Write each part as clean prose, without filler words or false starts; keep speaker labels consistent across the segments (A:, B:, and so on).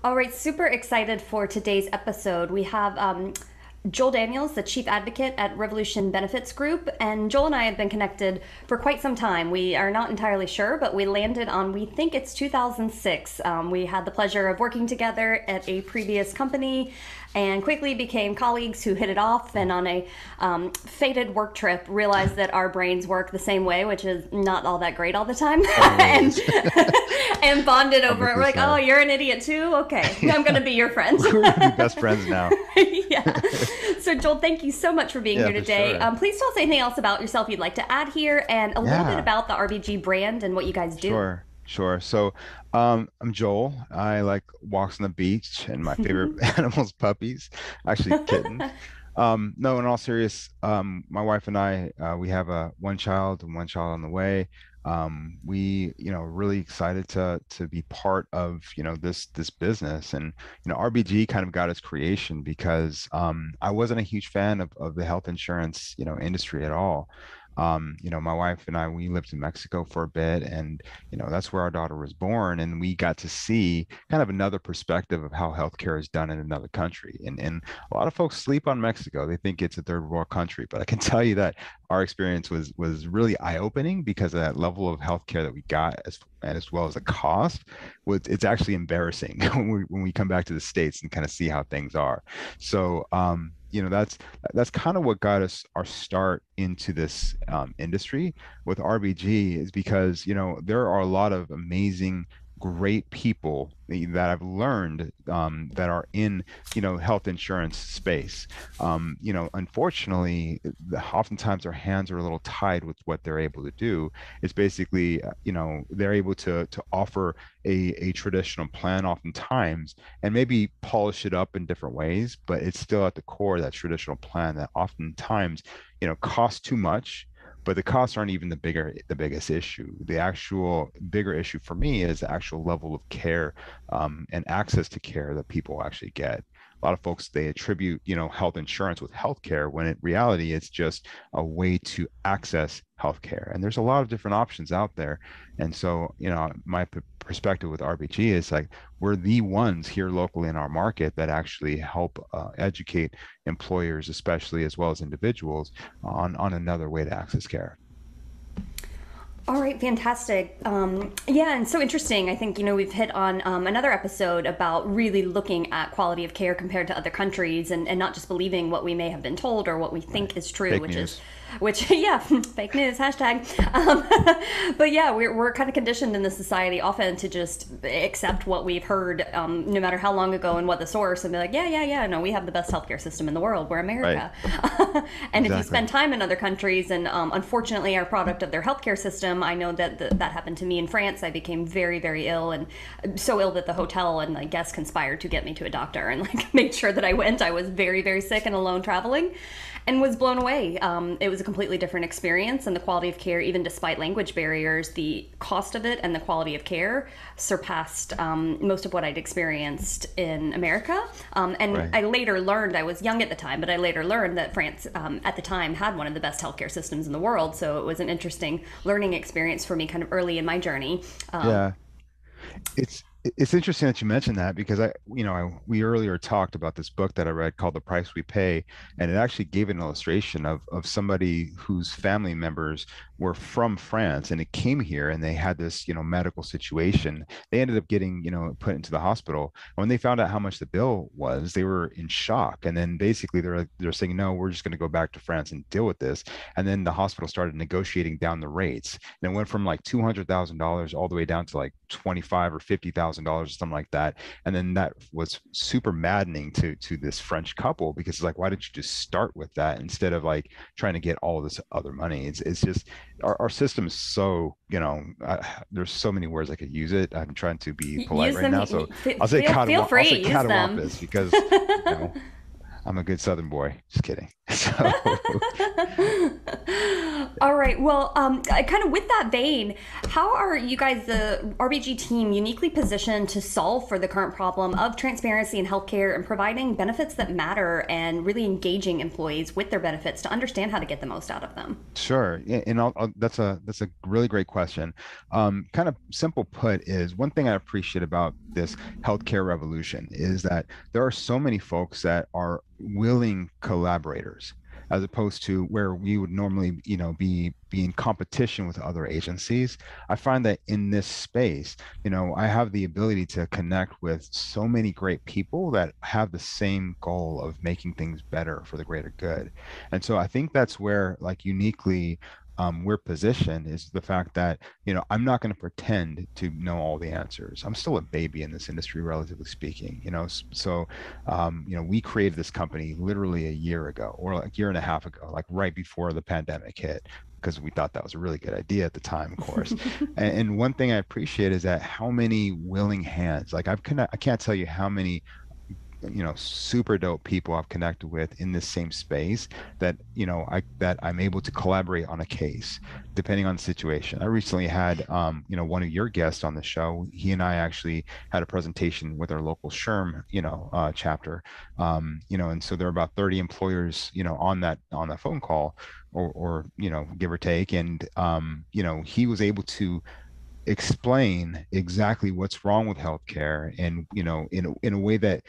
A: All right, super excited for today's episode. We have Joel Daniels, the Chief Advocate at Revolution Benefits Group, and Joel and I have been connected for quite some time. We are not entirely sure, but we landed on, we think it's 2006. We had the pleasure of working together at a previous company and quickly became colleagues who hit it off, and on a fated work trip realized that our brains work the same way, which is not all that great all the time. and, and bonded over it. We're like, oh, you're an idiot too? Okay, I'm going to be your friend.
B: We're gonna be best friends now.
A: Yeah. So Joel, thank you so much for being here today.
B: Sure.
A: Please tell us anything else about yourself you'd like to add here, and a little bit about the RBG brand and what you guys do.
B: Sure. So, I'm Joel. I like walks on the beach, and my favorite animals, puppies, actually kittens. No, in all serious, my wife and I, we have one child and one child on the way. We, really excited to be part of, this business. And, RBG kind of got its creation because I wasn't a huge fan of the health insurance, industry at all. My wife and I, we lived in Mexico for a bit, and that's where our daughter was born, and we got to see kind of another perspective of how healthcare is done in another country. And a lot of folks sleep on Mexico; they think it's a third world country, but I can tell you that our experience was really eye-opening because of that level of healthcare that we got, as well as the cost. It's actually embarrassing when we come back to the States and kind of see how things are. So. That's kind of what got us our start into this industry with RBG, is because there are a lot of amazing, great people that I've learned that are in health insurance space. Unfortunately, oftentimes their hands are a little tied with what they're able to do. It's basically they're able to offer a traditional plan oftentimes, and maybe polish it up in different ways, but it's still at the core of that traditional plan that oftentimes costs too much. But the costs aren't even the biggest issue. The actual bigger issue for me is the actual level of care and access to care that people actually get. A lot of folks, they attribute health insurance with healthcare, when in reality it's just a way to access healthcare. And there's a lot of different options out there. And so my perspective with RBG is like, we're the ones here locally in our market that actually help educate employers, especially, as well as individuals, on another way to access care.
A: All right, fantastic. Yeah, and so interesting. I think, we've hit on another episode about really looking at quality of care compared to other countries, and not just believing what we may have been told or what we think is true,
B: Fake
A: which
B: news.
A: is, yeah, fake news, hashtag. But yeah, we're kind of conditioned in this society often to just accept what we've heard, no matter how long ago and what the source, and be like, yeah, no, we have the best healthcare system in the world. We're
B: Right.
A: America. And if you
B: Exactly.
A: spend time in other countries and unfortunately are a product of their healthcare system, I know that that happened to me in France. I became very, very ill, and so ill that the hotel and my guests conspired to get me to a doctor and made sure that I went. I was very, very sick and alone traveling, and was blown away. It was a completely different experience, and the quality of care, even despite language barriers, the cost of it and the quality of care surpassed most of what I'd experienced in America. And
B: Right.
A: I later learned, I was young at the time, but I later learned that France at the time had one of the best healthcare systems in the world. So it was an interesting learning experience for me kind of early in my journey.
B: Yeah. It's interesting that you mentioned that, because we earlier talked about this book that I read called The Price We Pay, and it actually gave an illustration of somebody whose family members were from France, and it came here, and they had this medical situation. They ended up getting put into the hospital. And when they found out how much the bill was, they were in shock. And then basically they're saying, no, we're just going to go back to France and deal with this. And then the hospital started negotiating down the rates, and it went from like $200,000 all the way down to like 25 or $50,000 or something like that. And then that was super maddening to this French couple, because it's like, why didn't you just start with that instead of like trying to get all this other money? It's just our system is so there's so many words I could use it. I'm trying to be polite
A: Use
B: right
A: them.
B: now, so I'll say
A: Feel
B: I'll
A: free.
B: say
A: Use them.
B: catawampus, because know I'm a good Southern boy. Just kidding. So
A: All right. Well, kind of with that vein, how are you guys, the RBG team, uniquely positioned to solve for the current problem of transparency in healthcare and providing benefits that matter and really engaging employees with their benefits to understand how to get the most out of them?
B: sure, yeah, and that's a really great question. Kind of simple put is, one thing I appreciate about this healthcare revolution is that there are so many folks that are willing collaborators, as opposed to where we would normally, be in competition with other agencies. I find that in this space, I have the ability to connect with so many great people that have the same goal of making things better for the greater good. And so I think that's where, like, uniquely, we're positioned, is the fact that, I'm not going to pretend to know all the answers. I'm still a baby in this industry, relatively speaking, so, we created this company literally a year ago, or like a year and a half ago, like right before the pandemic hit, because we thought that was a really good idea at the time, of course. And one thing I appreciate is that how many willing hands, like I can't tell you how many, super dope people I've connected with in this same space, that, I'm able to collaborate on a case depending on the situation. I recently had, one of your guests on the show. He and I actually had a presentation with our local SHRM, chapter, and so there are about 30 employers, on that phone call, or give or take. And he was able to explain exactly what's wrong with healthcare, and in a way that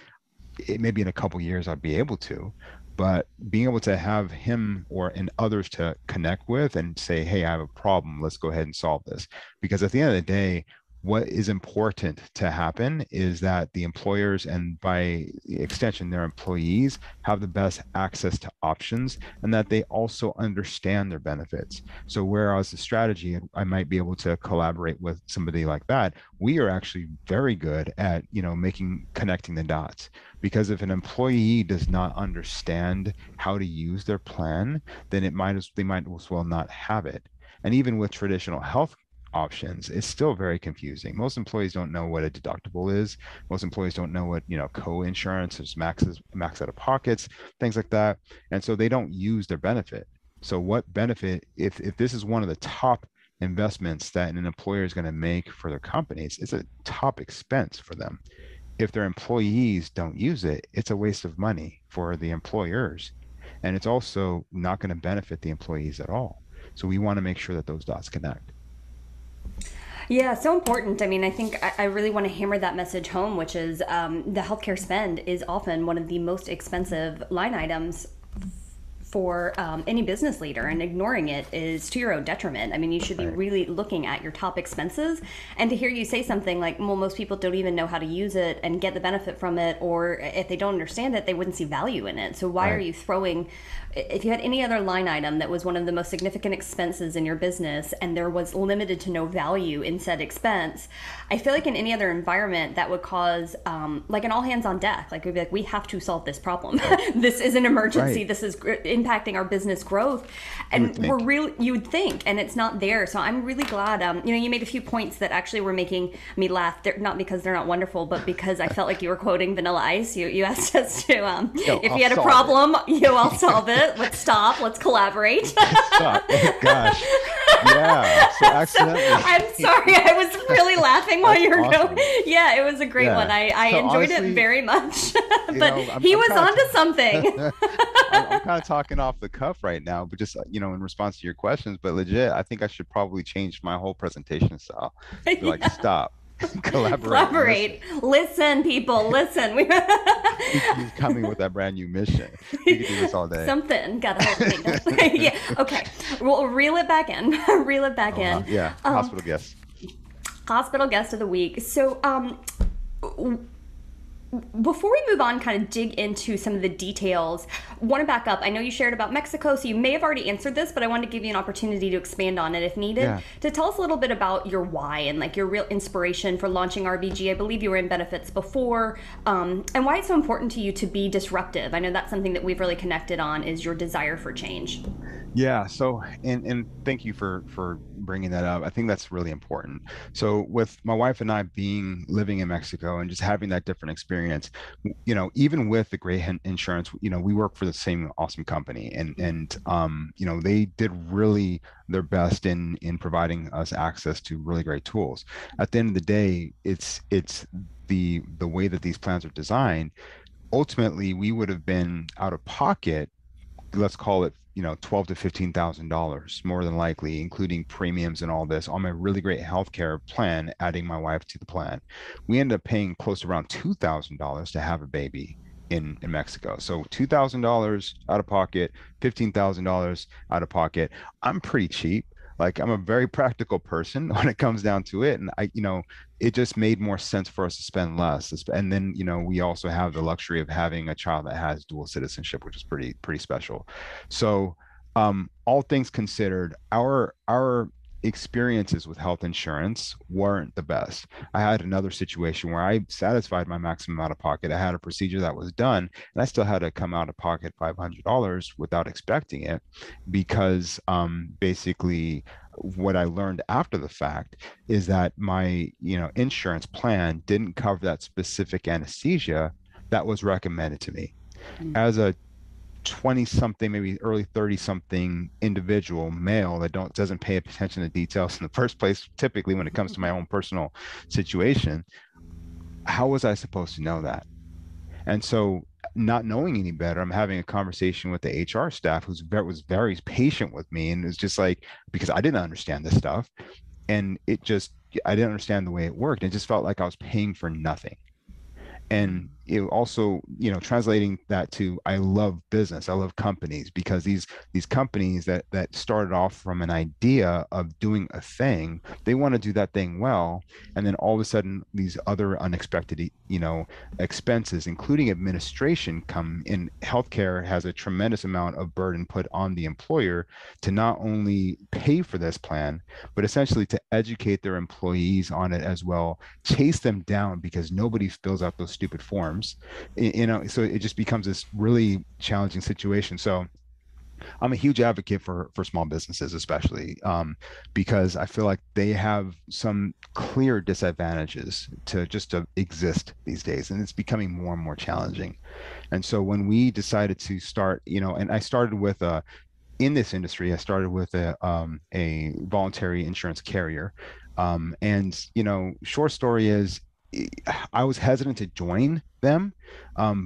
B: maybe in a couple years I'd be able to, but being able to have him and others to connect with and say, hey, I have a problem, let's go ahead and solve this. Because at the end of the day, what is important to happen is that the employers, and by extension their employees, have the best access to options, and that they also understand their benefits. So whereas the strategy, I might be able to collaborate with somebody like that, we are actually very good at, connecting the dots. Because if an employee does not understand how to use their plan, then they might as well not have it. And even with traditional health options, it's still very confusing. Most employees don't know what a deductible is. Most employees don't know what, co-insurance is, max out of pockets, things like that. And so they don't use their benefit. So what benefit, if this is one of the top investments that an employer is going to make for their companies, it's a top expense for them. If their employees don't use it, it's a waste of money for the employers. And it's also not going to benefit the employees at all. So we want to make sure that those dots connect.
A: Yeah, so important. I mean, I think I really want to hammer that message home, which is the healthcare spend is often one of the most expensive line items for any business leader, and ignoring it is to your own detriment. I mean, you should be really looking at your top expenses. And to hear you say something like, well, most people don't even know how to use it and get the benefit from it, or if they don't understand it, they wouldn't see value in it. So why are you throwing, if you had any other line item that was one of the most significant expenses in your business and there was limited to no value in said expense, I feel like in any other environment that would cause like an all hands on deck. Like we'd be like, we have to solve this problem. This is an emergency. This is impacting our business growth. And you would think, and it's not there. So I'm really glad, you made a few points that actually were making me laugh. They're not because they're not wonderful, but because I felt like you were quoting Vanilla Ice. You asked us to, if you had a problem, I'll solve it. Let's stop. Let's collaborate.
B: Stop. Oh, gosh. Yeah. So accidentally.
A: I'm sorry. I was really laughing while you were going. Yeah, it was a great one. I enjoyed it very much. But he was onto something.
B: I'm kind of talking off the cuff right now, but just, in response to your questions, but legit, I think I should probably change my whole presentation style. Be like, stop.
A: Collaborate. Listen, people, listen.
B: He's coming with that brand new mission. We could do this all day.
A: Something gotta help me. Yeah. Okay. We'll reel it back in. Reel it back in.
B: Yeah. Hospital guest.
A: Hospital guest of the week. So, before we move on, kind of dig into some of the details, want to back up. I know you shared about Mexico, so you may have already answered this, but I want to give you an opportunity to expand on it if needed. Yeah. To tell us a little bit about your why and like your real inspiration for launching RBG. I believe you were in benefits before, and why it's so important to you to be disruptive. I know that's something that we've really connected on, is your desire for change.
B: Yeah. So, and thank you for bringing that up. I think that's really important. So with my wife and I living in Mexico and just having that different experience, even with the great insurance, we work for the same awesome company, and they did really their best in providing us access to really great tools. At the end of the day, it's the way that these plans are designed. Ultimately, we would have been out of pocket let's call it, $12 to $15,000 more than likely, including premiums and all this, on my really great healthcare plan, adding my wife to the plan. We ended up paying close to around $2,000 to have a baby in Mexico. So $2,000 out of pocket, $15,000 out of pocket. I'm pretty cheap. Like, I'm a very practical person when it comes down to it. And it just made more sense for us to spend less. And then, we also have the luxury of having a child that has dual citizenship, which is pretty special. So, all things considered, our experiences with health insurance weren't the best. I had another situation where I satisfied my maximum out of pocket. I had a procedure that was done, and I still had to come out of pocket $500 without expecting it, because basically what I learned after the fact is that my insurance plan didn't cover that specific anesthesia that was recommended to me.
A: Mm.
B: As a 20 something, maybe early 30 something individual male that doesn't pay attention to details in the first place, typically when it comes to my own personal situation, how was I supposed to know that? And so, not knowing any better, I'm having a conversation with the HR staff was very patient with me, and it's just like, because I didn't understand this stuff, and I didn't understand the way it worked. It just felt like I was paying for nothing. And it also, translating that to, I love business, I love companies, because these companies that started off from an idea of doing a thing, they want to do that thing well, and then all of a sudden these other unexpected expenses, including administration, come in. Healthcare has a tremendous amount of burden put on the employer to not only pay for this plan, but essentially to educate their employees on it as well, chase them down because nobody fills out those stupid forms. So it just becomes this really challenging situation. So I'm a huge advocate for small businesses, especially because I feel like they have some clear disadvantages to exist these days, and it's becoming more and more challenging. And so when we decided to start, and I started with in this industry, I started with a voluntary insurance carrier. And short story is, I was hesitant to join them,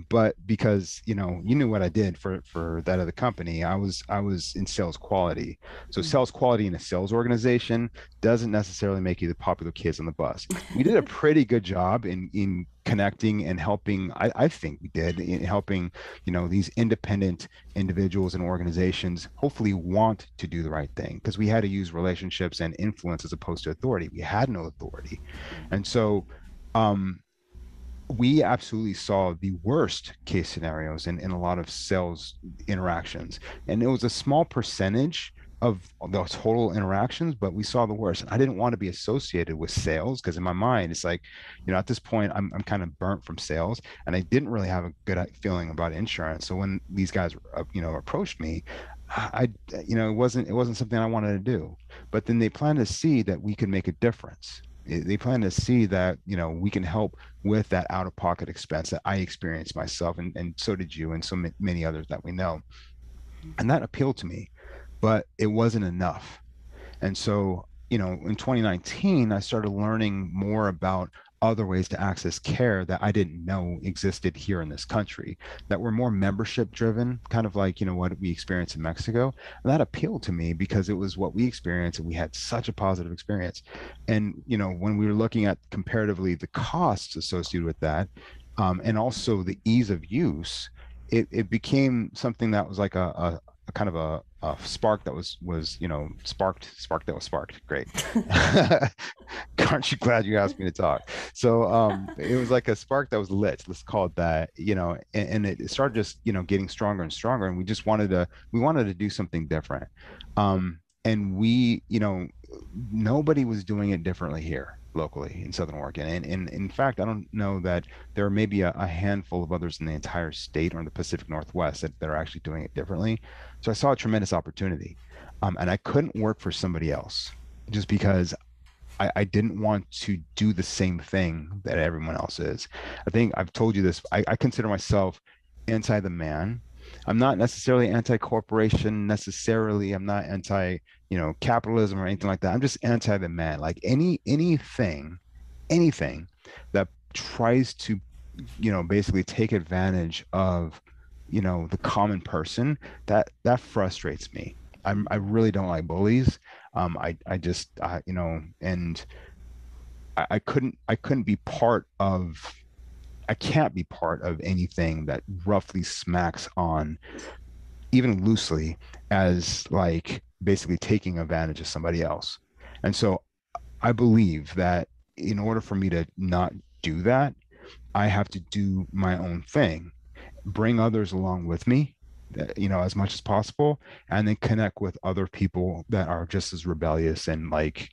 B: but because you knew what I did for that other company, I was in sales quality. So
A: Mm.
B: sales quality in a sales organization doesn't necessarily make you the popular kids on the bus. We did a pretty good job in connecting and helping. I think we did in helping these independent individuals and organizations hopefully want to do the right thing, because we had to use relationships and influence as opposed to authority. We had no authority. And so um, we absolutely saw the worst case scenarios in a lot of sales interactions. And it was a small percentage of the total interactions, but we saw the worst. And I didn't want to be associated with sales, because in my mind, it's like, at this point, I'm kind of burnt from sales, and I didn't really have a good feeling about insurance. So when these guys, approached me, I, it wasn't something I wanted to do. But then they planned to see that we could make a difference. They plan to see that we can help with that out of pocket expense that I experienced myself, and so did you, and so many others that we know. And that appealed to me, but it wasn't enough. And so, in 2019, I started learning more about other ways to access care that I didn't know existed here in this country, that were more membership driven, kind of like, what we experienced in Mexico. And that appealed to me because it was what we experienced, and we had such a positive experience. And, when we were looking at comparatively the costs associated with that, and also the ease of use, it became something that was like a kind of a spark that was spark that was sparked. Great. Aren't you glad you asked me to talk? So it was like a spark that was lit, let's call it that. And it started just getting stronger and stronger, and we wanted to do something different. And nobody was doing it differently here locally in Southern Oregon. And in fact, I don't know that there may be a handful of others in the entire state or in the Pacific Northwest that are actually doing it differently. So I saw a tremendous opportunity. And I couldn't work for somebody else, just because I didn't want to do the same thing that everyone else is. I think I've told you this. I consider myself anti the man. I'm not necessarily anti-corporation necessarily. I'm not anti capitalism or anything like that. I'm just anti the man. Like anything that tries to basically take advantage of the common person, that frustrates me. I really don't like bullies. I just, and I couldn't be part of, I can't be part of anything that roughly smacks on, even loosely, as like basically taking advantage of somebody else. And so I believe that in order for me to not do that, I have to do my own thing, bring others along with me, as much as possible, and then connect with other people that are just as rebellious and like,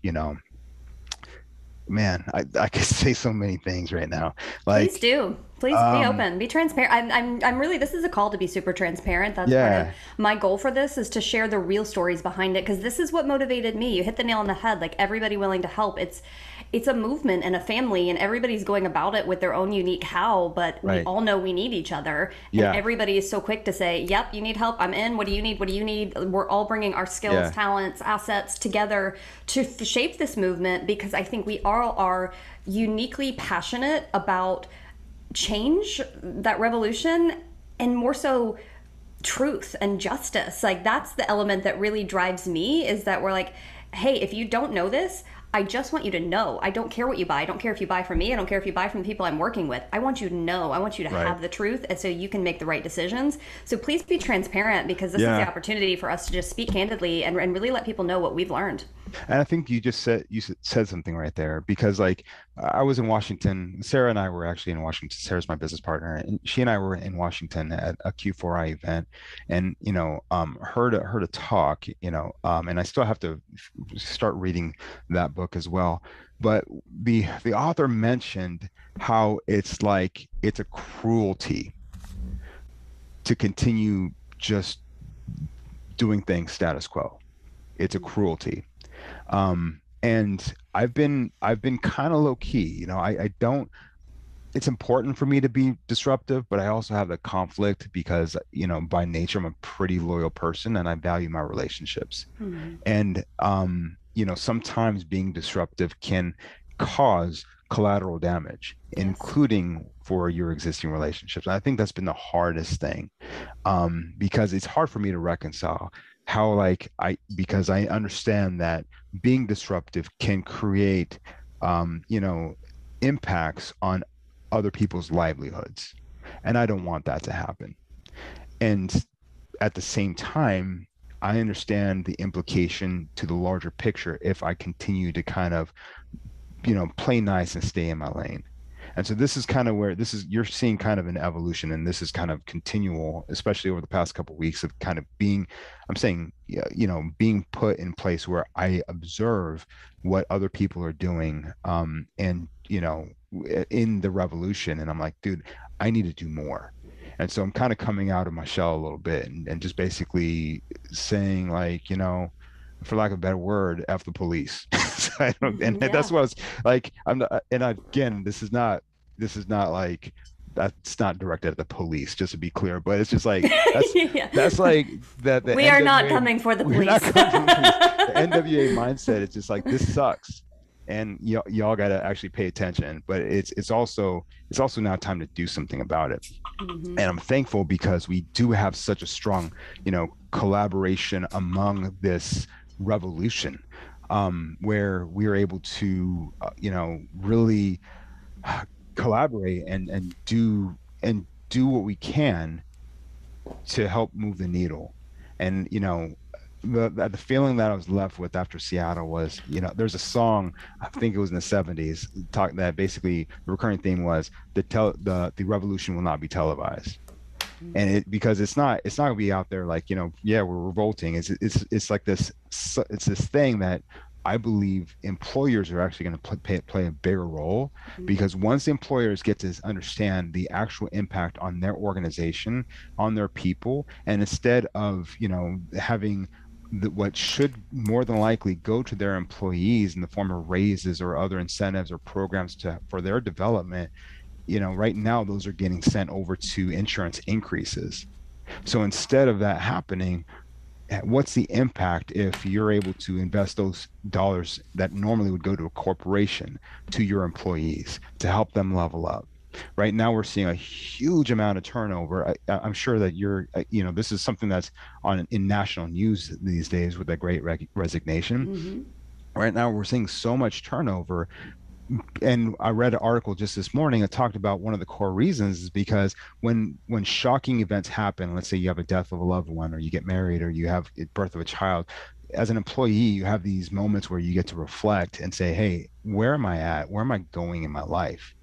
B: man, I could say so many things right now.
A: Please
B: Like,
A: do. Please be
B: um,
A: open. Be transparent. I'm really. This is a call to be super transparent. That's part of
B: yeah,
A: my goal for this is to share the real stories behind it because this is what motivated me. You hit the nail on the head. Like everybody willing to help. It's a movement and a family, and everybody's going about it with their own unique how. But we
B: right.
A: all know we need each other, and
B: Yeah,
A: everybody is so quick to say, "Yep, you need help. I'm in. What do you need? What do you need?" We're all bringing our skills,
B: yeah,
A: talents, assets together to shape this movement because I think we all are uniquely passionate about change, that revolution, and more so truth and justice. Like that's the element that really drives me is that we're like, hey, if you don't know this, I just want you to know. I don't care what you buy. I don't care if you buy from me. I don't care if you buy from the people I'm working with. I want you to know. I want you to
B: right.
A: have the truth and so you can make the right decisions. So please be transparent because this is the
B: Yeah.
A: opportunity for us to just speak candidly and really let people know what we've learned.
B: And I think you said something right there because like I was in Washington. Sarah and I were actually in Washington. Sarah's my business partner, and she and I were in Washington at a Q4I event, and her to talk, and I still have to start reading that book as well. But the author mentioned how it's a cruelty to continue just doing things status quo. It's a cruelty. And I've been kind of low key. I don't, it's important for me to be disruptive, but I also have the conflict because, by nature, I'm a pretty loyal person and I value my relationships.
A: Mm-hmm.
B: And sometimes being disruptive can cause collateral damage,
A: Yes.
B: including for your existing relationships. And I think that's been the hardest thing, because it's hard for me to reconcile how, like, because I understand that being disruptive can create, impacts on other people's livelihoods. And I don't want that to happen. And at the same time, I understand the implication to the larger picture if I continue to kind of, play nice and stay in my lane. And so this is kind of where you're seeing kind of an evolution, and this is kind of continual, especially over the past couple of weeks of kind of being, I'm saying, yeah, being put in place where I observe what other people are doing, and in the revolution, and I'm like, dude, I need to do more. And so I'm kind of coming out of my shell a little bit, and just basically saying, like, for lack of a better word, F the police. So I don't, and
A: Mm-hmm.
B: that's
A: Yeah.
B: what I was like. I'm not, and again, this is not like, that's not directed at the police, just to be clear, but it's just like
A: Yeah.
B: that's like that the
A: We are not
B: NWA,
A: coming for the
B: we're not
A: police.
B: coming for the police. The NWA mindset, it's just like, this sucks. And y'all got to actually pay attention, but it's also now time to do something about it.
A: Mm-hmm.
B: And I'm thankful because we do have such a strong, collaboration among this revolution, where we are able to, really collaborate and do what we can to help move the needle. And the feeling that I was left with after Seattle was, there's a song, I think it was in the 70s, talk that basically the recurring theme was the revolution will not be televised. And because it's not gonna be out there like, yeah, we're revolting. It's like this, it's this thing that I believe employers are actually going to play a bigger role, because once employers get to understand the actual impact on their organization, on their people, and instead of, having what should more than likely go to their employees in the form of raises or other incentives or programs for their development, right now those are getting sent over to insurance increases. So instead of that happening, what's the impact if you're able to invest those dollars that normally would go to a corporation to your employees to help them level up? Right now, we're seeing a huge amount of turnover. I'm sure that this is something that's on in national news these days with the Great Resignation.
A: Hmm.
B: Right now, we're seeing so much turnover, and I read an article just this morning that talked about one of the core reasons is because when shocking events happen, let's say you have a death of a loved one, or you get married, or you have a birth of a child, as an employee, you have these moments where you get to reflect and say, hey, where am I at? Where am I going in my life?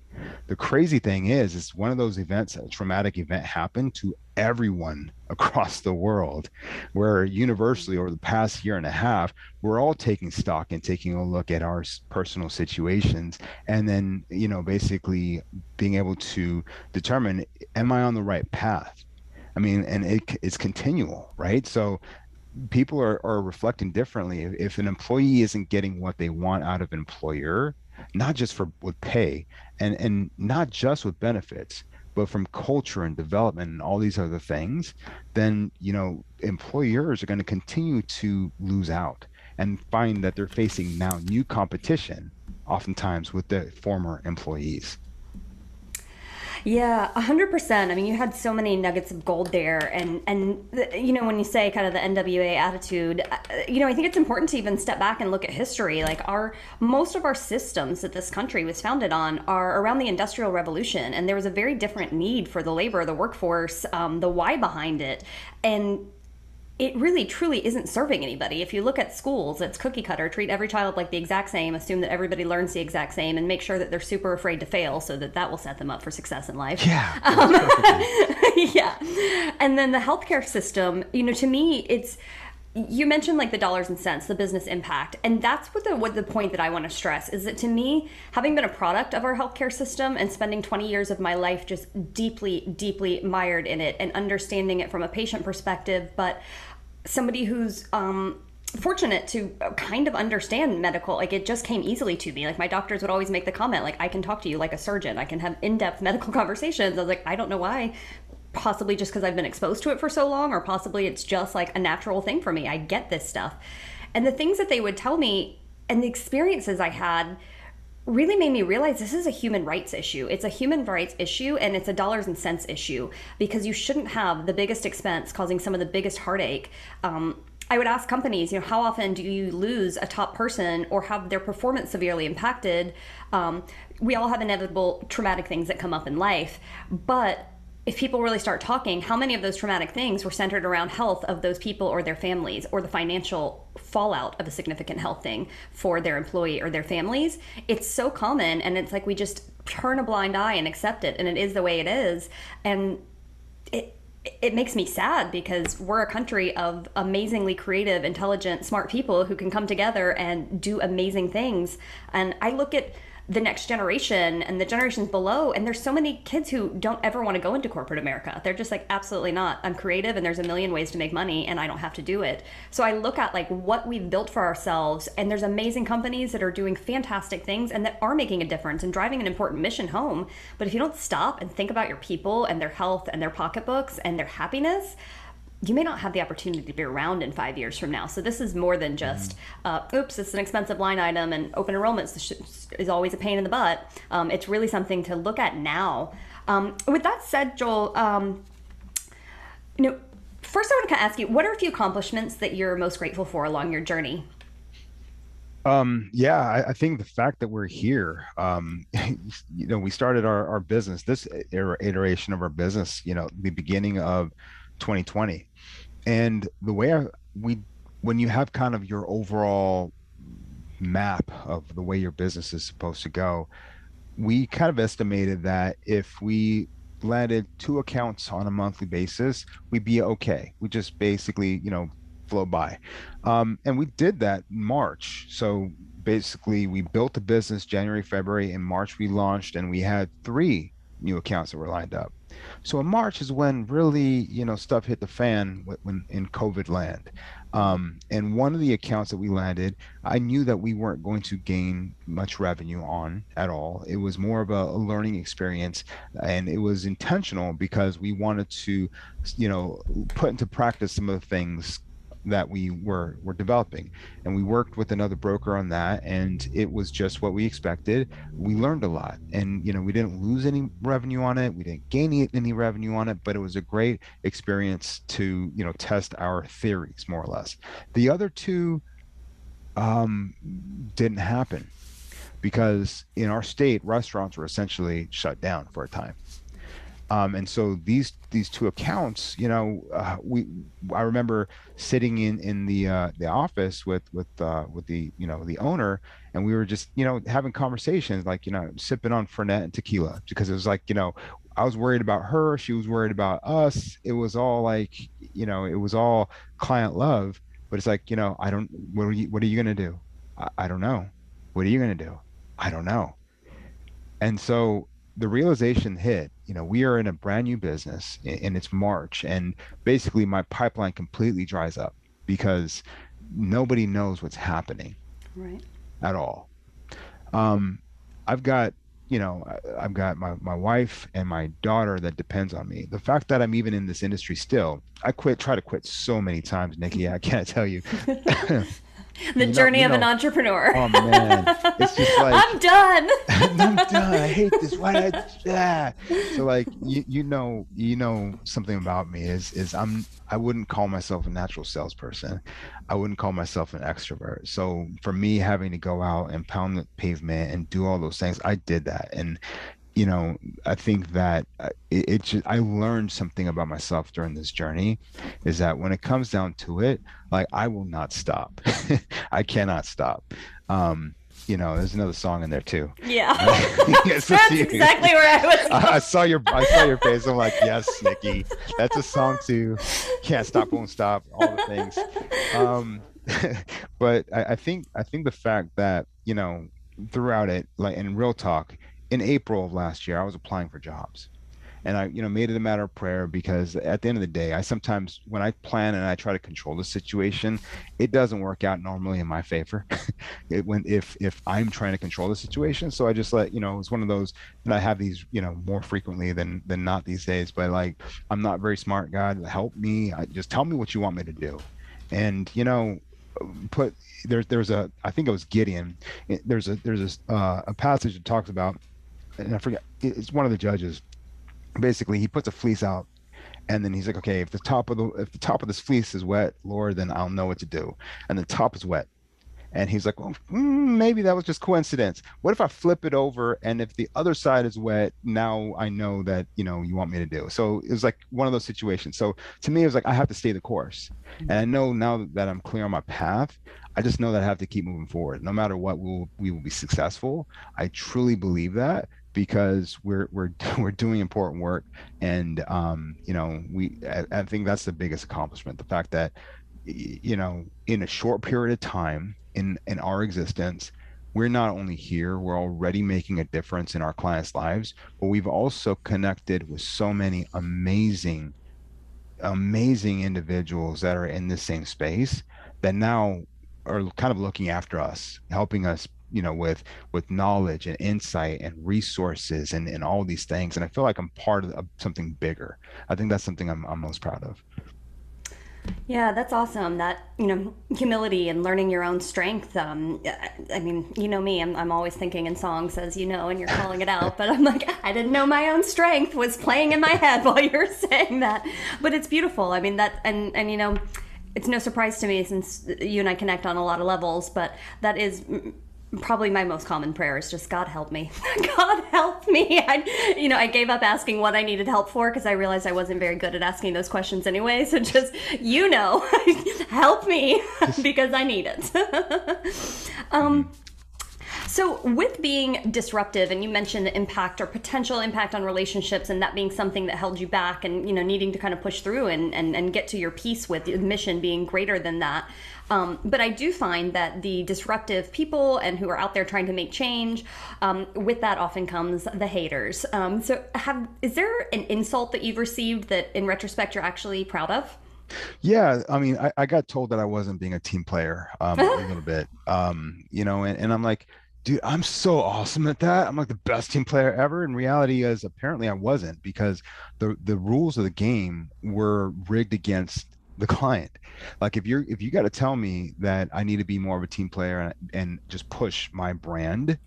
B: The crazy thing is one of those events, a traumatic event happened to everyone across the world, where universally over the past year and a half, we're all taking stock and taking a look at our personal situations. And then, basically being able to determine, am I on the right path? I mean, and it's continual, right? So people are reflecting differently. If an employee isn't getting what they want out of an employer, not just for with pay and not just with benefits, but from culture and development and all these other things, then employers are going to continue to lose out and find that they're facing now new competition, oftentimes with the former employees.
A: Yeah, 100%. I mean, you had so many nuggets of gold there, and when you say kind of the NWA attitude, I think it's important to even step back and look at history. Like most of our systems that this country was founded on are around the Industrial Revolution, and there was a very different need for the labor, the workforce, the why behind it, and it really truly isn't serving anybody. If you look at schools, it's cookie cutter. Treat every child like the exact same, assume that everybody learns the exact same, and make sure that they're super afraid to fail so that will set them up for success in life.
B: Yeah,
A: Yeah. And then the healthcare system, to me, you mentioned like the dollars and cents, the business impact. And that's what the point that I want to stress is that, to me, having been a product of our healthcare system and spending 20 years of my life just deeply, deeply mired in it and understanding it from a patient perspective, but somebody who's fortunate to kind of understand medical, like it just came easily to me. Like my doctors would always make the comment, like, I can talk to you like a surgeon, I can have in-depth medical conversations. I was like, I don't know why. Possibly just because I've been exposed to it for so long, or possibly it's just like a natural thing for me. I get this stuff. And the things that they would tell me and the experiences I had really made me realize this is a human rights issue. It's a human rights issue, and it's a dollars and cents issue, because you shouldn't have the biggest expense causing some of the biggest heartache. I would ask companies, how often do you lose a top person or have their performance severely impacted? We all have inevitable traumatic things that come up in life, but if people really start talking, how many of those traumatic things were centered around health of those people or their families, or the financial fallout of a significant health thing for their employee or their families? It's so common, and it's like we just turn a blind eye and accept it, and it is the way it is. And it makes me sad, because we're a country of amazingly creative, intelligent, smart people who can come together and do amazing things. And I look at the next generation and the generations below, and there's so many kids who don't ever want to go into corporate America. They're just like, absolutely not. I'm creative, and there's a million ways to make money, and I don't have to do it. So I look at like what we've built for ourselves, and there's amazing companies that are doing fantastic things and that are making a difference and driving an important mission home. But if you don't stop and think about your people and their health and their pocketbooks and their happiness, you may not have the opportunity to be around in 5 years from now. So this is more than just, oops, it's an expensive line item, and open enrollment is always a pain in the butt. It's really something to look at now. With that said, Joel, first I want to ask you, what are a few accomplishments that you're most grateful for along your journey?
B: Yeah, I think the fact that we're here, we started our business, this iteration of our business, the beginning of 2020. And the way when you have kind of your overall map of the way your business is supposed to go, we kind of estimated that if we landed two accounts on a monthly basis, we'd be okay. We just basically, flow by. And we did that in March. So basically, we built the business January, February. In March, we launched, and we had three new accounts that were lined up. So in March is when really, stuff hit the fan when in COVID land. And one of the accounts that we landed, I knew that we weren't going to gain much revenue on at all. It was more of a learning experience, and it was intentional because we wanted to, put into practice some of the things that we were developing. And we worked with another broker on that, and it was just what we expected. We learned a lot, and we didn't lose any revenue on it. We didn't gain any revenue on it, but it was a great experience to test our theories more or less. The other two um, didn't happen because in our state, restaurants were essentially shut down for a time. And so these two accounts, we I remember sitting in the office with the owner, and we were just having conversations like sipping on Fernet and tequila, because it was like I was worried about her, she was worried about us. It was all like it was all client love, but it's like I don't. What are you gonna do? I don't know. What are you gonna do? I don't know. And so the realization hit, we are in a brand new business and it's March, and basically my pipeline completely dries up because nobody knows what's happening
A: Right.
B: at all. Um, I've got, I've got my wife and my daughter that depends on me. The fact that I'm even in this industry still, try to quit so many times, Nikki, I can't tell you.
A: The
B: You know,
A: journey
B: you
A: of an
B: know,
A: entrepreneur.
B: oh man, it's just like
A: I'm done.
B: I'm done. I hate this. Why did yeah. So like something about me is I wouldn't call myself a natural salesperson. I wouldn't call myself an extrovert. So for me having to go out and pound the pavement and do all those things, I did that. And I think that it just, I learned something about myself during this journey, is that when it comes down to it, like I will not stop. I cannot stop. Um, there's another song in there too.
A: Yeah.
B: Yes,
A: That's exactly where I was
B: I
A: going.
B: saw your face. I'm like, yes, Nikki, that's a song too. Can't stop, won't stop, all the things. Um, but I think the fact that throughout it, like in real talk, in April of last year, I was applying for jobs. And I, made it a matter of prayer, because at the end of the day, I sometimes, when I plan and I try to control the situation, it doesn't work out normally in my favor. If I'm trying to control the situation, so I just it's one of those that I have these, more frequently than not these days. But like, I'm not very smart. God, help me. Just tell me what you want me to do. And put there's a, I think it was Gideon. There's a passage that talks about, and I forget, it's one of the judges. Basically, he puts a fleece out, and then he's like, okay, if the top of this fleece is wet, Lord, then I'll know what to do. And the top is wet. And he's like, well, maybe that was just coincidence. What if I flip it over, and if the other side is wet, now I know that you want me to do. So it was like one of those situations. So to me, it was like I have to stay the course, and I know now that I'm clear on my path. I just know that I have to keep moving forward. No matter what, we will be successful. I truly believe that, because we're doing important work, and I think that's the biggest accomplishment. The fact that in a short period of time in our existence, we're not only here, we're already making a difference in our clients' lives, but we've also connected with so many amazing individuals that are in the same space, that now are kind of looking after us, helping us, with knowledge and insight and resources and all these things. And I feel like I'm part of something bigger. I think that's something I'm most proud of.
A: Yeah, that's awesome. That, humility and learning your own strength. I mean, you know me, I'm always thinking in songs, as you know, and you're calling it out, but I'm like, I didn't know my own strength was playing in my head while you're saying that. But it's beautiful. I mean, and it's no surprise to me, since you and I connect on a lot of levels, but that is probably my most common prayer, is just, God help me. God help me. I gave up asking what I needed help for, because I realized I wasn't very good at asking those questions anyway. So just, help me because I need it. So with being disruptive, and you mentioned the impact or potential impact on relationships, and that being something that held you back, and needing to kind of push through and get to your peace with the mission being greater than that. But I do find that the disruptive people and who are out there trying to make change, with that often comes the haters. Is there an insult that you've received that in retrospect you're actually proud of?
B: Yeah, I mean, I got told that I wasn't being a team player, a little bit, and I'm like, dude, I'm so awesome at that. I'm like the best team player ever. And reality is, apparently I wasn't, because the rules of the game were rigged against the client. Like if you got to tell me that I need to be more of a team player and just push my brand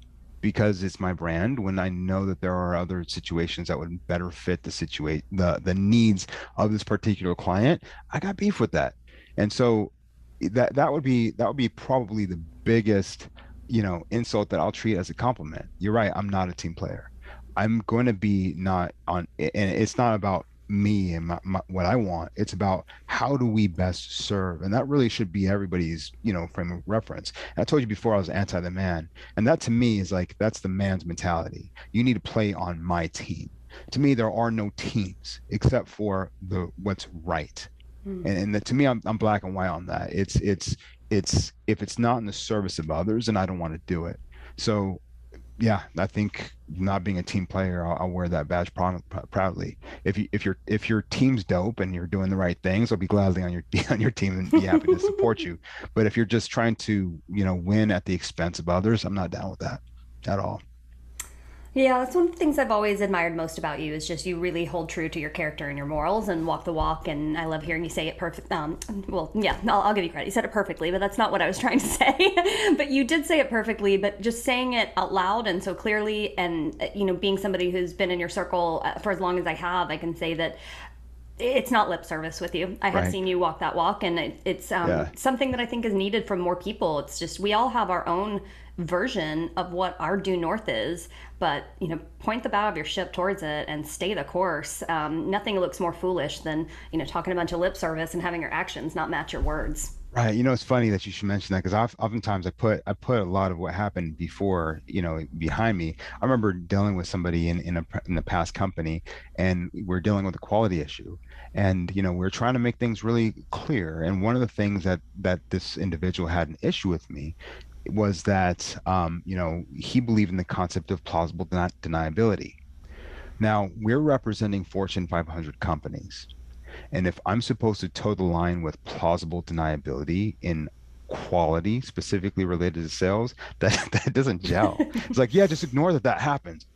B: because it's my brand, when I know that there are other situations that would better fit the needs of this particular client, I got beef with that. And so that would be probably the biggest, insult that I'll treat as a compliment. You're right, I'm not a team player. I'm going to be not on, and it's not about me and what I want. It's about how do we best serve, and that really should be everybody's, frame of reference. And I told you before I was anti the man, and that to me is like that's the man's mentality. You need to play on my team. To me, there are no teams except for the what's right,
A: Hmm.
B: and to me, I'm black and white on that. It's if it's not in the service of others, then I don't want to do it. So yeah, I think not being a team player, I'll wear that badge proudly. If your team's dope and you're doing the right things, I'll be gladly on your on your team and be happy to support you. But if you're just trying to, win at the expense of others, I'm not down with that at all.
A: Yeah, that's one of the things I've always admired most about you is just you really hold true to your character and your morals and walk the walk. And I love hearing you say it perfect. Well, yeah, I'll give you credit. You said it perfectly, but that's not what I was trying to say. But you did say it perfectly. But just saying it out loud and so clearly, and being somebody who's been in your circle for as long as I have, I can say that it's not lip service with you. I have
B: Right.
A: seen you walk that walk, and it's
B: Yeah.
A: something that I think is needed from more people. It's just we all have our own version of what our due north is, but point the bow of your ship towards it and stay the course. Nothing looks more foolish than talking a bunch of lip service and having your actions not match your words.
B: Right. It's funny that you should mention that because oftentimes I put a lot of what happened before, behind me. I remember dealing with somebody in a past company, and we're dealing with a quality issue, and we're trying to make things really clear. And one of the things that this individual had an issue with me was that he believed in the concept of plausible deniability. Now we're representing Fortune 500 companies. And if I'm supposed to toe the line with plausible deniability in quality, specifically related to sales, that doesn't gel. It's like, yeah, just ignore that happens.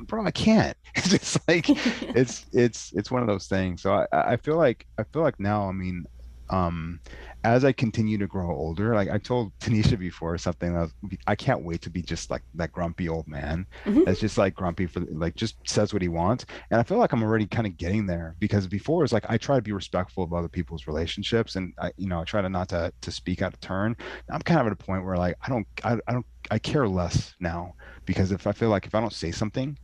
B: Bro, I can't. It's just like it's one of those things. So I feel like now, I mean, um, as I continue to grow older, like I told Tanisha before, something that I can't wait to be just like that grumpy old man that's just like grumpy for like just says what he wants. And I feel like I'm already kind of getting there because before it's like I try to be respectful of other people's relationships and I try to not to speak out of turn. I'm kind of at a point where like I care less now because if I feel like if I don't say something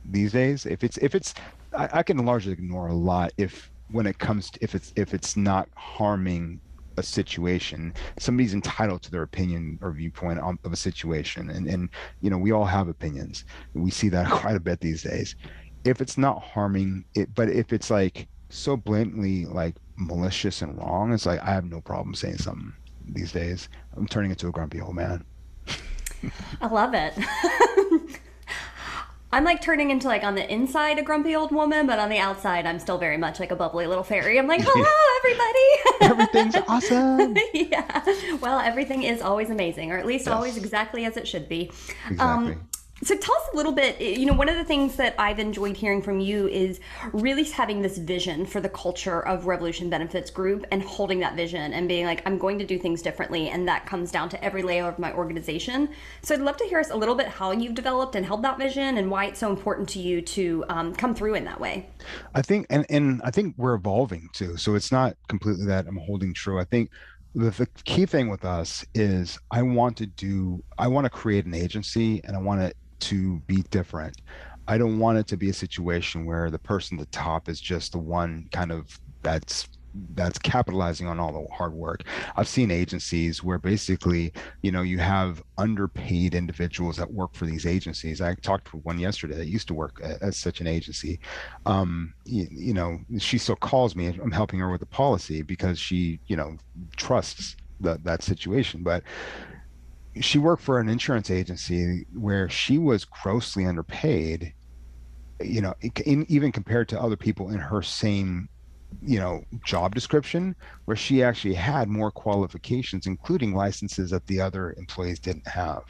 B: these days, if it's I can largely ignore a lot if when it comes to if it's not harming a situation. Somebody's entitled to their opinion or viewpoint of a situation, and we all have opinions. We see that quite a bit these days. If it's not harming it, but if it's like so blatantly like malicious and wrong, it's like I have no problem saying something these days. I'm turning into a grumpy old man.
A: I love it. I'm like turning into like on the inside a grumpy old woman, but on the outside I'm still very much like a bubbly little fairy. I'm like,
B: Everything's
A: hello,
B: awesome.
A: everybody. Yeah. Well, everything is always amazing, or at least always
B: Yes,
A: exactly as it should be.
B: exactly.
A: So tell us a little bit, one of the things that I've enjoyed hearing from you is really having this vision for the culture of Revolution Benefits Group and holding that vision and being like, I'm going to do things differently. And that comes down to every layer of my organization. So I'd love to hear us a little bit how you've developed and held that vision and why it's so important to you to come through in that way.
B: I think, and I think we're evolving too. So it's not completely that I'm holding true. I think the key thing with us is I want to create an agency and I want it to be different. I don't want it to be a situation where the person at the top is just the one kind of that's capitalizing on all the hard work. I've seen agencies where basically, you have underpaid individuals that work for these agencies. I talked to one yesterday that used to work at such an agency. She still calls me. I'm helping her with the policy because she, trusts that situation. But she worked for an insurance agency where she was grossly underpaid, even compared to other people in her same job description, where she actually had more qualifications, including licenses that the other employees didn't have.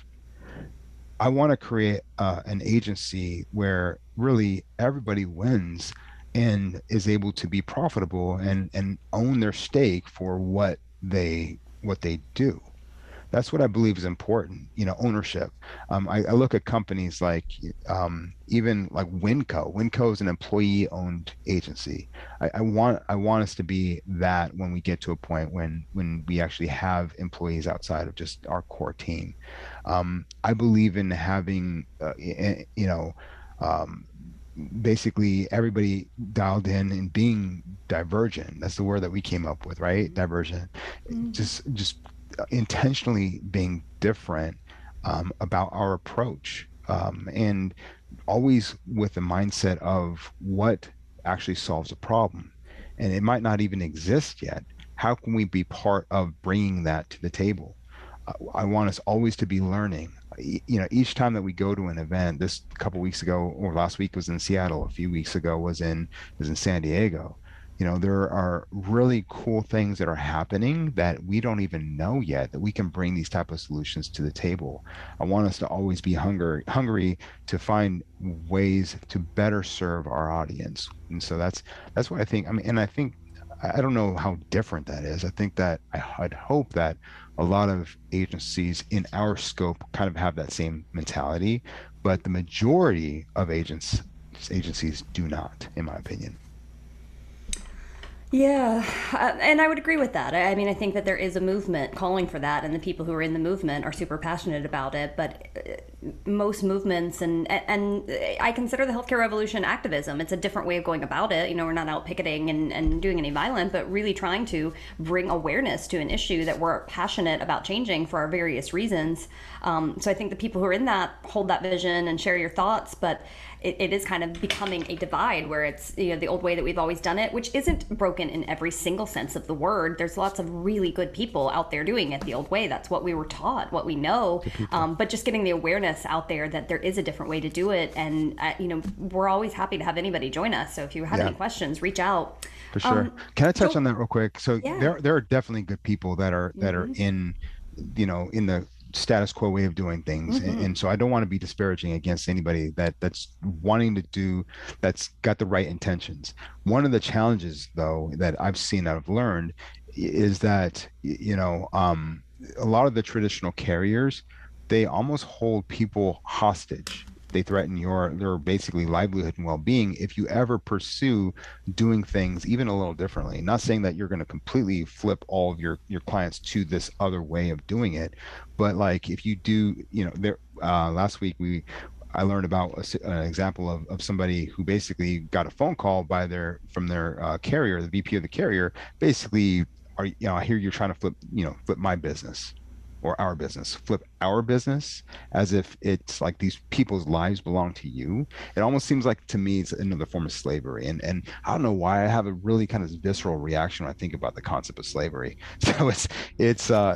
B: I want to create an agency where really everybody wins and is able to be profitable and own their stake for what they do. That's what I believe is important, ownership. I look at companies like even like Winco. Winco is an employee-owned agency. I want us to be that when we get to a point when we actually have employees outside of just our core team. I believe in having, um, basically everybody dialed in and being divergent. That's the word that we came up with, right? Divergent.
A: Mhm.
B: Just intentionally being different about our approach, and always with the mindset of what actually solves a problem. And it might not even exist yet. How can we be part of bringing that to the table? I want us always to be learning. Each time that we go to an event, this couple weeks ago or last week was in Seattle, a few weeks ago was in San Diego. There are really cool things that are happening that we don't even know yet that we can bring these type of solutions to the table. I want us to always be hungry to find ways to better serve our audience. And so that's what I think. I mean, and I think I don't know how different that is. I think that I'd hope that a lot of agencies in our scope kind of have that same mentality, but the majority of agencies do not, in my opinion.
A: Yeah, and I would agree with that. I mean, I think that there is a movement calling for that, and the people who are in the movement are super passionate about it. But most movements, and I consider the healthcare revolution activism. It's a different way of going about it. We're not out picketing and doing any violent, but really trying to bring awareness to an issue that we're passionate about changing for our various reasons. So I think the people who are in that hold that vision and share your thoughts, but it is kind of becoming a divide where it's the old way that we've always done it, which isn't broken in every single sense of the word. There's lots of really good people out there doing it the old way. That's what we were taught, what we know.
B: Good people.
A: But just getting the awareness out there that there is a different way to do it, and we're always happy to have anybody join us. So if you have
B: Yeah,
A: any questions, reach out.
B: for sure.
A: Um,
B: Can I touch
A: Joel,
B: on that real quick? So
A: yeah.
B: there are definitely good people that are in the status quo way of doing things, and so I don't want to be disparaging against anybody that's wanting to do that's got the right intentions. One of the challenges, though, that I've seen, that I've learned, is that a lot of the traditional carriers, they almost hold people hostage. They threaten their basically livelihood and well-being if you ever pursue doing things even a little differently. Not saying that you're going to completely flip all of your clients to this other way of doing it, but like if you do, there last week I learned about an example of somebody who basically got a phone call from their carrier, the VP of the carrier, basically, I hear you're trying to flip my business or our business, flip our business, as if it's like these people's lives belong to you. It almost seems like, to me, it's another form of slavery. And I don't know why I have a really kind of visceral reaction when I think about the concept of slavery. So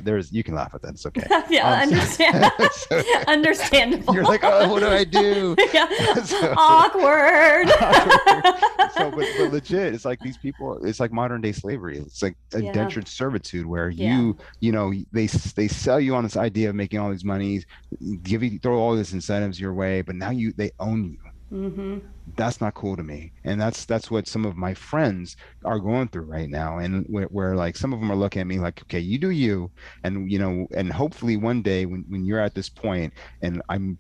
B: there's, you can laugh at that. It's okay.
A: Yeah,
B: So,
A: understand.
B: so you're
A: Understandable.
B: like, oh, what do I do?
A: Yeah,
B: So
A: awkward.
B: awkward. So, but legit, it's like these people, it's like modern day slavery. It's like
A: Yeah,
B: indentured servitude where
A: yeah.
B: they sell you on this idea of making all these monies, throw all these incentives your way, but now they own you.
A: Mm-hmm.
B: That's not cool to me. And that's what some of my friends are going through right now. And where like some of them are looking at me like, okay, you do you. And, and hopefully one day when you're at this point and I'm,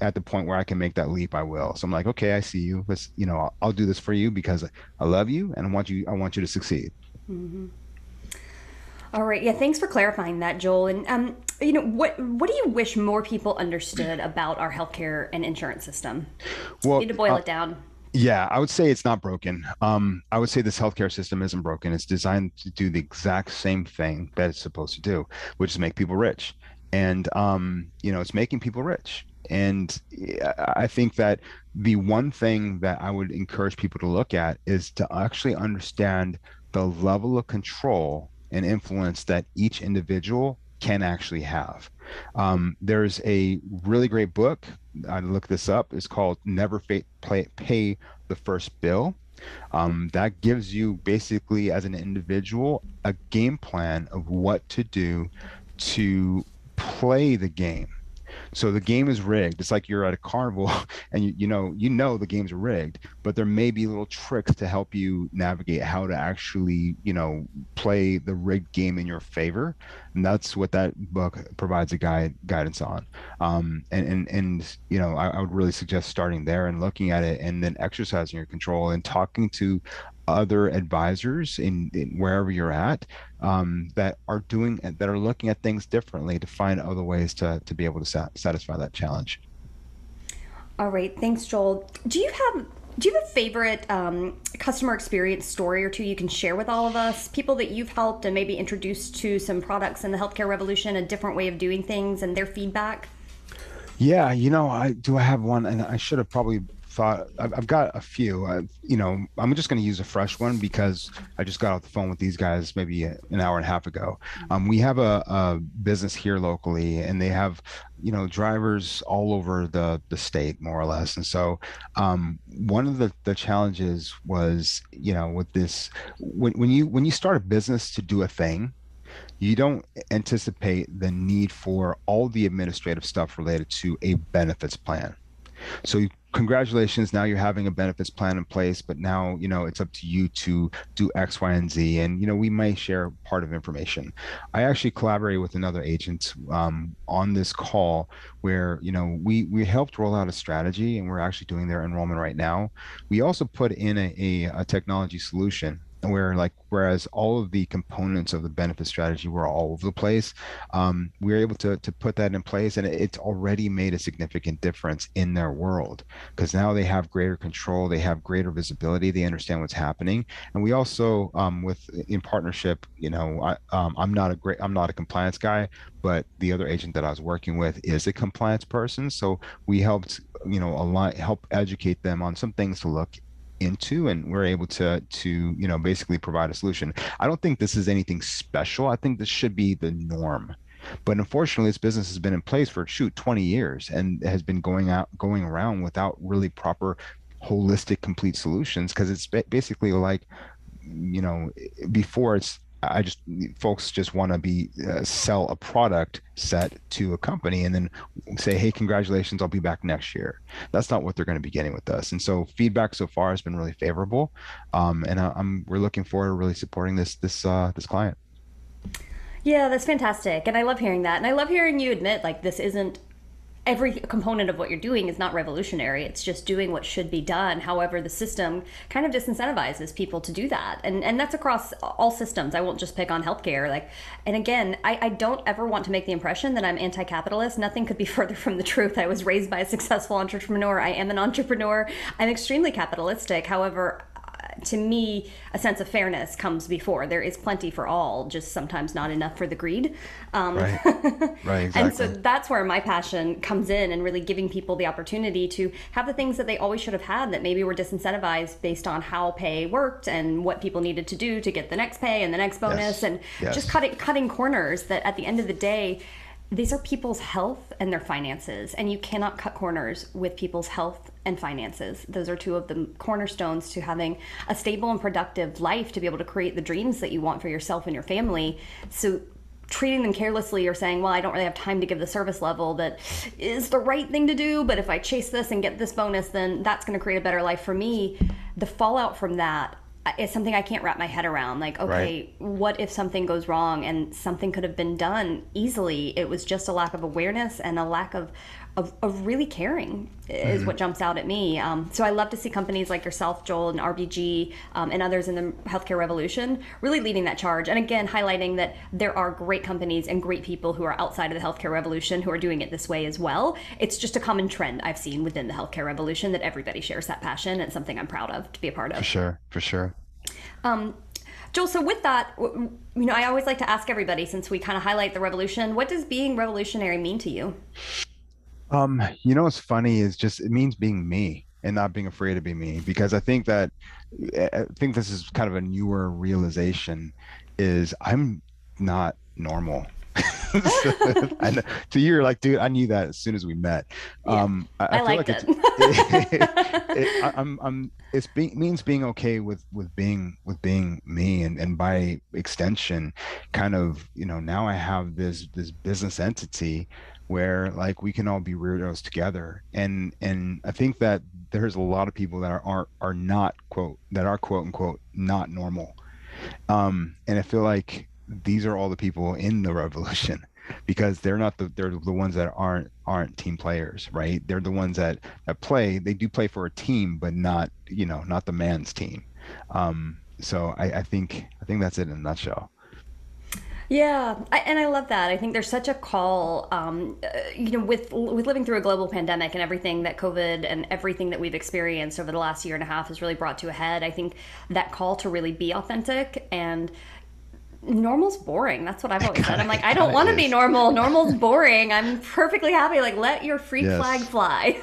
B: at the point where I can make that leap, I will. So I'm like, okay, I see you. I'll do this for you because I love you and I want you to succeed.
A: Mm-hmm. All right. Yeah. Thanks for clarifying that, Joel. And what do you wish more people understood about our healthcare and insurance system?
B: Well,
A: Need to boil it down.
B: yeah, I would say it's not broken. I would say this healthcare system isn't broken. It's designed to do the exact same thing that it's supposed to do, which is make people rich. And it's making people rich. And I think that the one thing that I would encourage people to look at is to actually understand the level of control and influence that each individual can actually have. There's a really great book. I looked this up. It's called Never Pay the First Bill. That gives you basically, as an individual, a game plan of what to do to play the game, So the game is rigged. It's like you're at a carnival and you know the game's rigged, but there may be little tricks to help you navigate how to actually, play the rigged game in your favor. And that's what that book provides a guidance on. I would really suggest starting there and looking at it and then exercising your control and talking to other advisors in wherever you're at, that are looking at things differently to find other ways to be able to satisfy that challenge.
A: All right, thanks, Joel. Do you have a favorite customer experience story or two you can share with all of us? People that you've helped and maybe introduced to some products in the healthcare revolution, a different way of doing things, and their feedback.
B: Yeah, I have one, and I should have probably thought. I've got a few. I'm just going to use a fresh one because I just got off the phone with these guys maybe an hour and a half ago. We have a business here locally, and they have, drivers all over the state, more or less. And so, one of the challenges was, with this, when you start a business to do a thing, you don't anticipate the need for all the administrative stuff related to a benefits plan. So congratulations, now you're having a benefits plan in place, but now, it's up to you to do X, Y, and Z. And, we may share part of information. I actually collaborated with another agent on this call where, we helped roll out a strategy and we're actually doing their enrollment right now. We also put in a technology solution where, like, whereas all of the components of the benefit strategy were all over the place, we were able to put that in place, and it's already made a significant difference in their world because now they have greater control, they have greater visibility, they understand what's happening. And we also, with in partnership, I'm not a compliance guy, but the other agent that I was working with is a compliance person, so we helped, help educate them on some things to look into, and we're able to basically provide a solution. I don't think this is anything special. I think this should be the norm, but unfortunately this business has been in place for 20 years and has been going around without really proper holistic complete solutions, because it's basically like, before, it's I just folks just want to be sell a product set to a company and then say, hey, congratulations, I'll be back next year. That's not what they're going to be getting with us. And so feedback so far has been really favorable, and we're looking forward to really supporting this client.
A: Yeah, that's fantastic. And I love hearing that. And I love hearing you admit, like, this isn't every component of what you're doing is not revolutionary. It's just doing what should be done. However, the system kind of disincentivizes people to do that. And that's across all systems. I won't just pick on healthcare. Like, and again, I don't ever want to make the impression that I'm anti-capitalist. Nothing could be further from the truth. I was raised by a successful entrepreneur. I am an entrepreneur. I'm extremely capitalistic. However, to me, a sense of fairness comes before. There is plenty for all, just sometimes not enough for the greed.
B: Right. Right,
A: And so
B: exactly.
A: that's where my passion comes in, and really giving people the opportunity to have the things that they always should have had that maybe were disincentivized based on how pay worked and what people needed to do to get the next pay and the next bonus,
B: Yes.
A: and just
B: Yes.
A: cutting corners that at the end of the day, these are people's health and their finances, and you cannot cut corners with people's health and finances. Those are two of the cornerstones to having a stable and productive life, to be able to create the dreams that you want for yourself and your family. So treating them carelessly or saying, well, I don't really have time to give the service level that is the right thing to do, but if I chase this and get this bonus, then that's going to create a better life for me. The fallout from that is something I can't wrap my head around. Like,
B: Right.
A: okay, what if something goes wrong and something could have been done easily? It was just a lack of awareness and a lack of really caring is
B: Mhm.
A: what jumps out at me. So I love to see companies like yourself, Joel, and RBG, and others in the healthcare revolution really leading that charge. And again, highlighting that there are great companies and great people who are outside of the healthcare revolution who are doing it this way as well. It's just a common trend I've seen within the healthcare revolution that everybody shares that passion, and it's something I'm proud of to be a part
B: For
A: of.
B: sure. For sure.
A: Um, Joel, so with that, I always like to ask everybody, since we kind of highlight the revolution, what does being revolutionary mean to you?
B: What's funny is just it means being me and not being afraid to be me, because I think this is kind of a newer realization is I'm not normal. So, I know, so you're like, dude, I knew that as soon as we met.
A: Yeah,
B: I
A: I
B: feel
A: liked
B: like it's
A: it.
B: means being okay with being me, and by extension, kind of, now I have this business entity where like we can all be weirdos together. And I think that there's a lot of people that are not quote unquote not normal. And I feel like these are all the people in the revolution because they're the ones that aren't team players, right? They're the ones that play. They do play for a team, but not, not the man's team. So I think that's it in a nutshell.
A: Yeah, and I love that. I think there's such a call, with living through a global pandemic and everything that COVID and everything that we've experienced over the last year and a half has really brought to a head. I think that call to really be authentic and normal's boring. That's what I've always said. I'm like, I don't
B: Kind
A: want
B: of
A: to be
B: is.
A: normal. Normal's boring. I'm perfectly happy. Like, let your freak flag
B: Yes.
A: fly.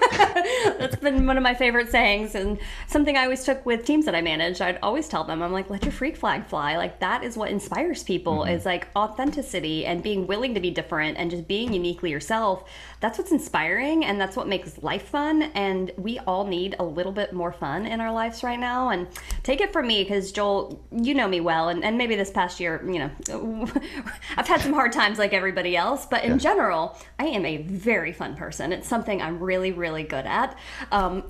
A: That's been one of my favorite sayings and something I always took with teams that I managed. I'd always tell them, I'm like, let your freak flag fly. Like, that is what inspires people
B: Hmm.
A: is like authenticity and being willing to be different and just being uniquely yourself. That's what's inspiring and that's what makes life fun. And we all need a little bit more fun in our lives right now. And take it from me, because Joel, you know me well, and maybe this past year, I've had some hard times like everybody else, but in
B: Yeah.
A: general, I am a very fun person. It's something I'm really, really good at.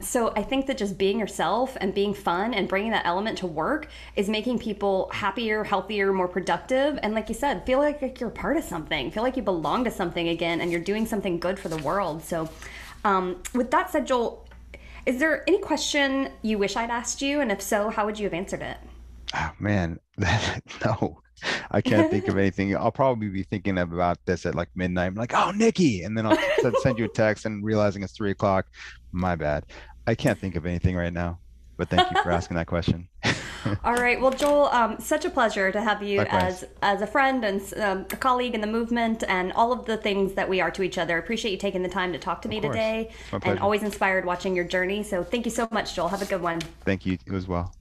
A: So I think that just being yourself and being fun and bringing that element to work is making people happier, healthier, more productive. And like you said, feel like you're a part of something, feel like you belong to something again, and you're doing something good for the world. So, with that said, Joel, is there any question you wish I'd asked you? And if so, how would you have answered
B: Oh man, no, I can't think of
A: it?
B: anything. I'll probably be thinking about this at like midnight. I'm like, oh, Nikki, and then I'll send you a text and realizing it's 3 o'clock. My bad. I can't think of anything right now. But thank you for asking that question.
A: All right. Well, Joel, such a pleasure to have you
B: Likewise.
A: as a friend and a colleague in the movement and all of the things that we are to each other. Appreciate you taking the time to talk to
B: Of
A: me
B: course.
A: today,
B: It's my
A: and
B: pleasure.
A: always inspired watching your journey. So thank you so much, Joel. Have a good one.
B: Thank you. You as well.